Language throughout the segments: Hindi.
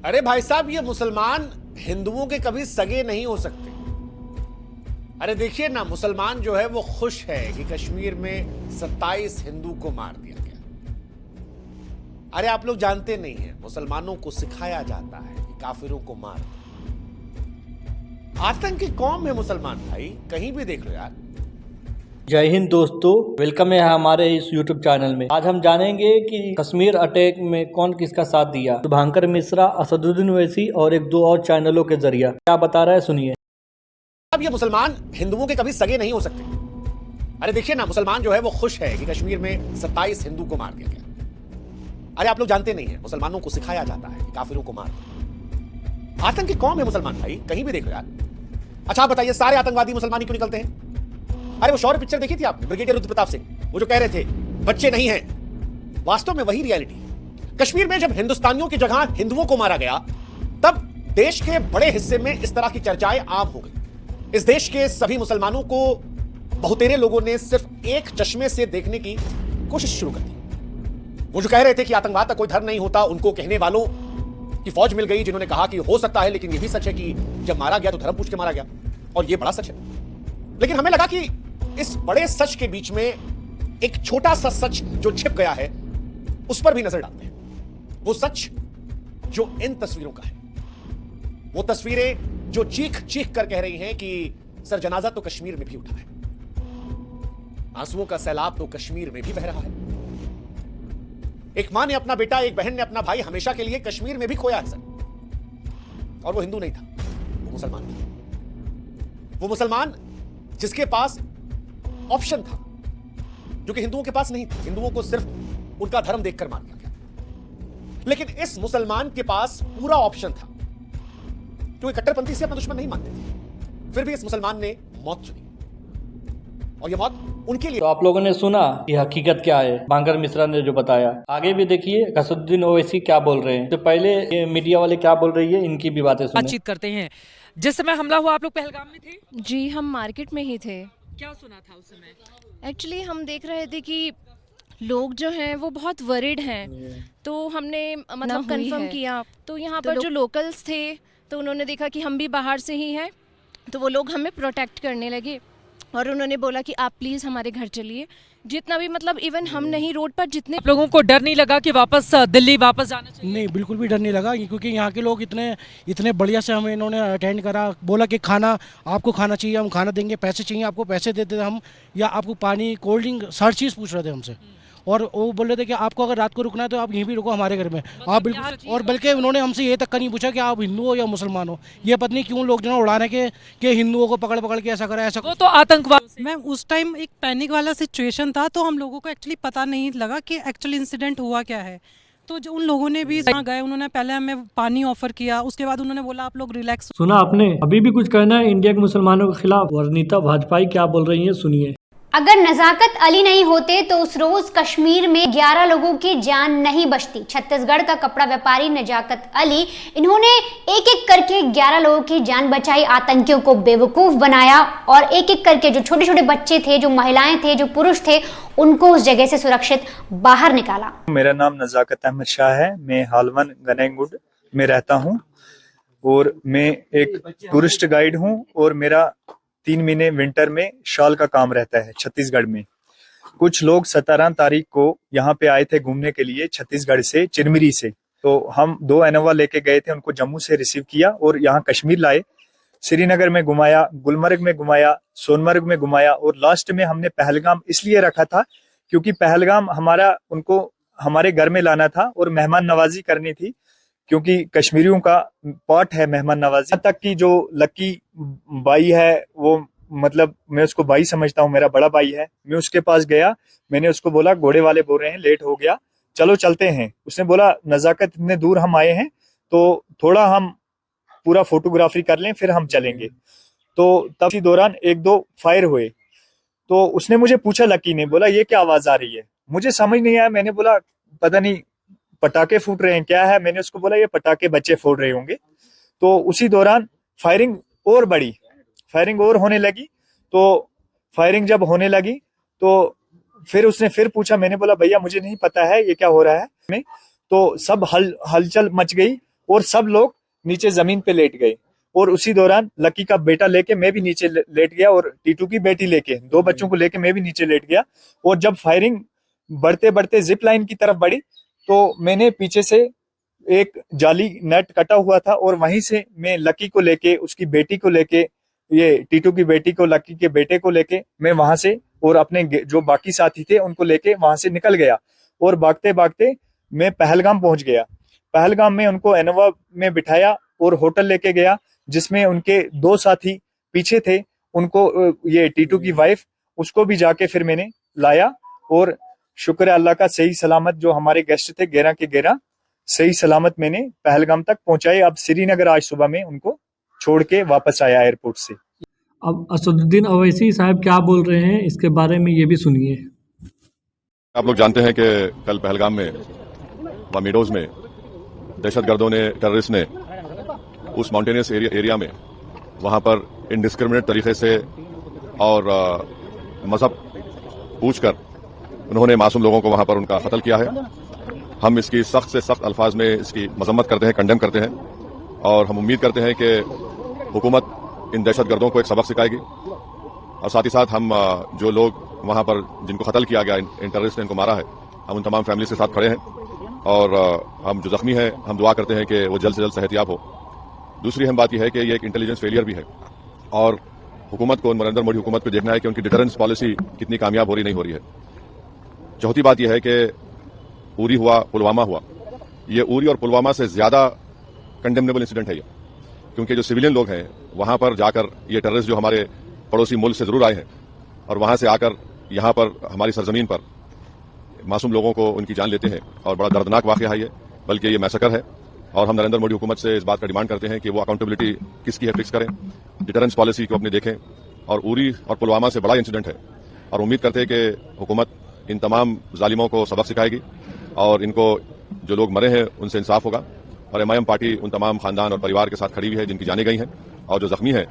अरे भाई साहब, ये मुसलमान हिंदुओं के कभी सगे नहीं हो सकते। अरे देखिए ना, मुसलमान जो है वो खुश है कि कश्मीर में 27 हिंदू को मार दिया गया। अरे आप लोग जानते नहीं हैं, मुसलमानों को सिखाया जाता है कि काफिरों को मार दो। आतंकी कौम है मुसलमान भाई, कहीं भी देख लो यार। जय हिंद दोस्तों, वेलकम है हमारे इस YouTube चैनल में। आज हम जानेंगे कि कश्मीर अटैक में कौन किसका साथ दिया। शुभांकर मिश्रा, असदुद्दीन ओवैसी और एक दो और चैनलों के जरिए क्या बता रहा है, सुनिए। अब ये मुसलमान हिंदुओं के कभी सगे नहीं हो सकते। अरे देखिए ना, मुसलमान जो है वो खुश है कि कश्मीर में 27 हिंदू को मार दिया गया। अरे आप लोग जानते नहीं हैं, मुसलमानों को सिखाया जाता है कि काफिरों को मार दो। आतंकी कौम है मुसलमान भाई, कहीं भी देख लो यार। अच्छा आप बताइए, सारे आतंकवादी मुसलमान क्यों निकलते हैं? अरे वो शौर्य पिक्चर देखी थी आपने, ब्रिगेडियर रुद्र प्रताप सिंह, वो जो कह रहे थे बच्चे नहीं हैं, वास्तव में वही रियलिटी है। कश्मीर में जब हिंदुस्तानियों की जगह हिंदुओं को मारा गया, तब देश के बड़े हिस्से में इस तरह की चर्चाएं आम हो गई। इस देश के सभी मुसलमानों को बहुतेरे लोगों ने सिर्फ एक चश्मे से देखने की कोशिश शुरू कर दी। वो जो कह रहे थे कि आतंकवाद का कोई धर्म नहीं होता, उनको कहने वालों की फौज मिल गई जिन्होंने कहा कि हो सकता है, लेकिन यह भी सच है कि जब मारा गया तो धर्म पूछ के मारा गया, और यह बड़ा सच है। लेकिन हमें लगा कि इस बड़े सच के बीच में एक छोटा सा सच जो छिप गया है, उस पर भी नजर डालते हैं। वो सच जो इन तस्वीरों का है, वो तस्वीरें जो चीख चीख कर कह रही हैं कि सर जनाजा तो कश्मीर में भी उठा है, आंसुओं का सैलाब तो कश्मीर में भी बह रहा है। एक मां ने अपना बेटा, एक बहन ने अपना भाई हमेशा के लिए कश्मीर में भी खोया है सर। और वो हिंदू नहीं था, वो मुसलमान था। वो मुसलमान जिसके पास ऑप्शन था जो कि हिंदुओं के पास नहीं था। हिंदुओं को सिर्फ उनका धर्म देखकर मार दिया गया, लेकिन इस मुसलमान के पास पूरा ऑप्शन था, क्योंकि कट्टरपंथी से अपना दुश्मन नहीं मानते थे। फिर भी इस मुसलमान ने मौत चुनी, और यह मौत उनके लिए। तो आप लोगों ने सुना कि हकीकत क्या है, शुभांकर मिश्रा ने जो बताया। आगे भी देखिए असदुद्दीन ओवैसी क्या बोल रहे हैं। तो पहले ये मीडिया वाले क्या बोल रही है, इनकी भी बातें सुने। बातचीत करते हैं। जिस समय हमला हुआ आप लोग पहलगाम में थे? जी, हम मार्केट में ही थे। क्या सुना था उस समय? एक्चुअली हम देख रहे थे कि लोग जो हैं वो बहुत वरिड हैं, तो हमने मतलब कंफर्म किया। तो यहाँ पर जो लोकल्स थे, तो उन्होंने देखा कि हम भी बाहर से ही हैं, तो वो लोग हमें प्रोटेक्ट करने लगे और उन्होंने बोला कि आप प्लीज़ हमारे घर चलिए। जितना भी मतलब इवन हम नहीं, रोड पर जितने आप लोगों को डर नहीं लगा कि वापस दिल्ली वापस जाना चाहिए? नहीं, बिल्कुल भी डर नहीं लगा, क्योंकि यहाँ के लोग इतने इतने बढ़िया से हमें इन्होंने अटेंड करा। बोला कि खाना आपको खाना चाहिए, हम खाना देंगे, पैसे चाहिए आपको पैसे देते थे हम, या आपको पानी, कोल्ड ड्रिंक, हर चीज़ पूछ रहे थे हमसे। और वो बोल रहे थे कि आपको अगर रात को रुकना है तो आप यहीं भी रुको हमारे घर में, आप बिल्कुल। और बल्कि उन्होंने हमसे ये तक का नहीं पूछा कि आप हिंदू हो या मुसलमान हो। ये पता नहीं क्यों लोग जो है उड़ाने के हिंदुओं को पकड़ पकड़ के ऐसा करा, ऐसा। वो तो आतंकवाद। मैम उस टाइम एक पैनिक वाला सिचुएशन था, तो हम लोगों को एक्चुअली पता नहीं लगा कि एक्चुअली इंसिडेंट हुआ क्या है। तो जो उन लोगों ने भी वहाँ गए, उन्होंने पहले हमें पानी ऑफर किया, उसके बाद उन्होंने बोला आप लोग रिलैक्स। सुना आपने? अभी भी कुछ कहना है इंडिया के मुसलमानों के खिलाफ? वर्णिता भाजपाई क्या बोल रही है, सुनिए। अगर नजाकत अली नहीं होते तो उस रोज कश्मीर में 11 लोगों की जान नहीं बचती। छत्तीसगढ़ का कपड़ा व्यापारी नजाकत अली, इन्होंने एक एक करके 11 लोगों की जान बचाई, आतंकियों को बेवकूफ बनाया और एक एक करके जो छोटे छोटे बच्चे थे, जो महिलाएं थे, जो पुरुष थे, उनको उस जगह से सुरक्षित बाहर निकाला। मेरा नाम नजाकत अहमद शाह है। मैं हालवन गनेंगुड में रहता हूँ और मैं एक टूरिस्ट गाइड हूँ, और मेरा 3 महीने विंटर में शॉल का काम रहता है छत्तीसगढ़ में। कुछ लोग 17 तारीख को यहाँ पे आए थे घूमने के लिए छत्तीसगढ़ से, चिरमिरी से। तो हम 2 इनोवा लेके गए थे, उनको जम्मू से रिसीव किया और यहाँ कश्मीर लाए। श्रीनगर में घुमाया, गुलमर्ग में घुमाया, सोनमर्ग में घुमाया, और लास्ट में हमने पहलगाम इसलिए रखा था क्योंकि पहलगाम उनको हमारे घर में लाना था और मेहमान नवाजी करनी थी, क्योंकि कश्मीरियों का पार्ट है मेहमान नवाजी। तक की जो लकी भाई है, वो मतलब मैं उसको भाई समझता हूँ, मेरा बड़ा भाई है। मैं उसके पास गया, मैंने उसको बोला घोड़े वाले बोल रहे हैं लेट हो गया, चलो चलते हैं। उसने बोला नजाकत इतने दूर हम आए हैं तो थोड़ा हम पूरा फोटोग्राफी कर लें, फिर हम चलेंगे। तो तब इसी दौरान 1-2 फायर हुए। तो उसने मुझे पूछा, लकी ने बोला ये क्या आवाज आ रही है? मुझे समझ नहीं आया। मैंने बोला पता नहीं पटाखे फूट रहे हैं क्या है। मैंने उसको बोला ये पटाखे बच्चे फोड़ रहे होंगे। तो उसी दौरान फायरिंग और बढ़ी, फायरिंग और होने लगी। तो फायरिंग जब होने लगी तो फिर उसने फिर पूछा। मैंने बोला भैया मुझे नहीं पता है ये क्या हो रहा है। तो सब हलचल मच गई और सब लोग नीचे जमीन पे लेट गए। और उसी दौरान लकी का बेटा लेके मैं भी नीचे लेट गया और टीटू की बेटी लेके 2 बच्चों को लेके मैं भी नीचे लेट गया। और जब फायरिंग बढ़ते बढ़ते जिप लाइन की तरफ बढ़ी तो मैंने पीछे से एक जाली नेट कटा हुआ था और वहीं से मैं लकी को लेके, उसकी बेटी को लेके, ये टीटू की बेटी को, लकी के बेटे को लेके मैं वहां से और अपने जो बाकी साथी थे उनको लेके वहां से निकल गया। और भागते भागते मैं पहलगाम पहुंच गया। पहलगाम में उनको इनोवा में बिठाया और होटल लेके गया, जिसमें उनके 2 साथी पीछे थे। उनको, ये टीटू की वाइफ, उसको भी जाके फिर मैंने लाया। और शुक्र है अल्लाह का, सही सलामत जो हमारे गेस्ट थे 11 के 11 सही सलामत मैंने पहलगाम तक पहुंचाए। अब श्रीनगर आज सुबह में उनको छोड़ के वापस आया एयरपोर्ट से। अब असदुद्दीन अवैसी साहब क्या बोल रहे हैं इसके बारे में ये भी सुनिए। आप लोग जानते हैं कि कल पहलगाम में, वामीडोज में दहशतगर्दों ने, टेररिस्ट ने उस माउंटेनियस एरिया में वहां पर इनडिस्क्रिमिनेट तरीके से और मजहब पूछकर उन्होंने मासूम लोगों को वहां पर उनका कत्ल किया है। हम इसकी सख्त से सख्त अल्फाज में इसकी मजम्मत करते हैं, कंडेम करते हैं और हम उम्मीद करते हैं कि हुकूमत इन दहशतगर्दों को एक सबक सिखाएगी। और साथ ही साथ हम जो लोग वहां पर जिनको कत्ल किया गया, इन टेररिस्ट ने इनको मारा है, हम उन तमाम फैमिलीज के साथ खड़े हैं और हम जो जख्मी हैं हम दुआ करते हैं कि वो जल्द से जल्द सेहतयाब हो। दूसरी अहम बात यह है कि ये एक इंटेलिजेंस फेलियर भी है और हुकूमत को, नरेंद्र मोदी हुकूमत को देखना है कि उनकी डिटरेंस पॉलिसी कितनी कामयाब हो रही नहीं हो रही है। चौथी बात यह है कि उरी हुआ, पुलवामा हुआ, ये उरी और पुलवामा से ज्यादा कंडेमनेबल इंसिडेंट है ये, क्योंकि जो सिविलियन लोग हैं वहां पर जाकर ये टेररिस्ट जो हमारे पड़ोसी मुल्क से जरूर आए हैं और वहां से आकर यहां पर हमारी सरजमीन पर मासूम लोगों को उनकी जान लेते हैं और बड़ा दर्दनाक वाकया है ये, बल्कि ये मैसेकर है। और हम नरेंद्र मोदी हुकूमत से इस बात का डिमांड करते हैं कि वो अकाउंटेबिलिटी किसकी है फिक्स करें, डिटरेंस पॉलिसी को अपने देखें। और उरी और पुलवामा से बड़ा इंसिडेंट है और उम्मीद करते हैं कि हुकूमत इन तमाम जालिमों को सबक सिखाएगी और इनको, जो लोग मरे हैं उनसे इंसाफ होगा। और एमआईएम पार्टी उन तमाम खानदान और परिवार के साथ खड़ी हुई है जिनकी जानें गई हैं, और जो जख्मी हैं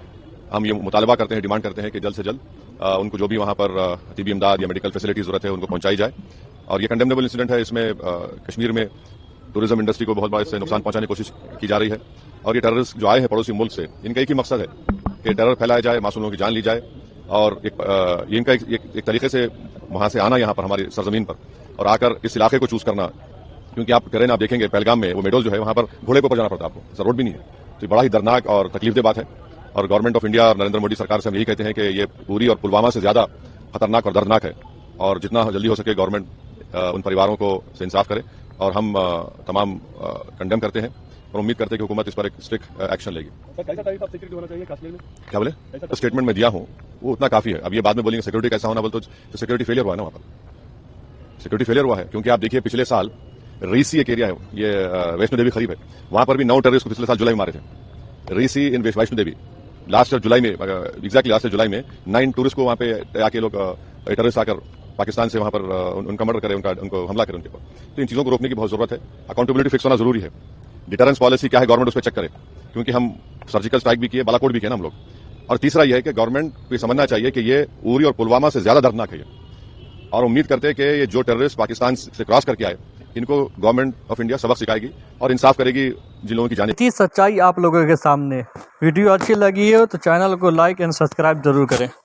हम ये मुतालबा करते हैं, डिमांड करते हैं कि जल्द से जल्द उनको जो भी वहां पर तिबी इमदाद या मेडिकल फैसिलिटी जरूरत है उनको पहुंचाई जाए। और ये कंडेमनेबल इंसिडेंट है। इसमें कश्मीर में टूरिज्म इंडस्ट्री को बहुत बड़ा इससे नुकसान पहुंचाने की कोशिश की जा रही है। और ये टेररिस्ट जो आए हैं पड़ोसी मुल्क से, इनका एक ही मकसद है कि टेरर फैलाया जाए, मासूम लोगों की जान ली जाए। और इनका एक तरीके से वहां से आना यहाँ पर हमारी सरजमीन पर और आकर इस इलाके को चूज करना, क्योंकि आप करें आप देखेंगे पहलगाम में वो मेडोज जो है वहां पर घोड़े के ऊपर जाना पड़ता है आपको, रोड भी नहीं है। तो बड़ा ही दर्दनाक और तकलीफदेह बात है। और गवर्नमेंट ऑफ इंडिया और नरेंद्र मोदी सरकार से हम यही कहते हैं कि ये उरी और पुलवामा से ज्यादा खतरनाक और दर्दनाक है और जितना जल्दी हो सके गवर्नमेंट उन परिवारों को से इंसाफ करे। और हम तमाम कंडेम करते हैं और उम्मीद करते हैं कि हुकूमत इस पर एक स्ट्रिक्ट एक्शन लेगी। क्या बोले? तो स्टेटमेंट में दिया हूं वो उतना काफी है। अब ये बाद में बोलेंगे सिक्योरिटी कैसा होना, बोलते तो सिक्योरिटी फेलियर हुआ है ना, वहां पर सिक्योरिटी फेलियर हुआ है। क्योंकि आप देखिए पिछले साल रीसी एक एरिया है, ये वैष्णो देवी करीब है, वहां पर भी 9 टेररिस्ट को पिछले साल जुलाई में मारे थे। रीसी इन वैष्णो देवी लास्ट ईयर जुलाई में, एग्जैक्टली लास्ट ईयर जुलाई में 9 टूरिस्ट को वहां पे आके लोग टेररिस्ट आकर पाकिस्तान से वहां पर उनका मर्डर करे, उनको हमला करे उनके ऊपर। तो इन चीजों को रोकने की बहुत जरूरत है। अकाउंटेबिलिटी फिक्स होना जरूरी है। डिटरेंस पॉलिसी क्या है गवर्नमेंट उस पर चेक करे, क्योंकि हम सर्जिकल स्ट्राइक भी किए, बालाकोट भी किए ना हम लोग। और तीसरा यह है कि गवर्नमेंट को समझना चाहिए कि ये उरी और पुलवामा से ज्यादा दर्दनाक है ये। और उम्मीद करते हैं कि ये जो टेररिस्ट पाकिस्तान से क्रॉस करके आए इनको गवर्नमेंट ऑफ इंडिया सबक सिखाएगी और इंसाफ करेगी जिन लोगों की जाने। इतनी सच्चाई आप लोगों के सामने। वीडियो अच्छी लगी हो तो चैनल को लाइक एंड सब्सक्राइब जरूर करें।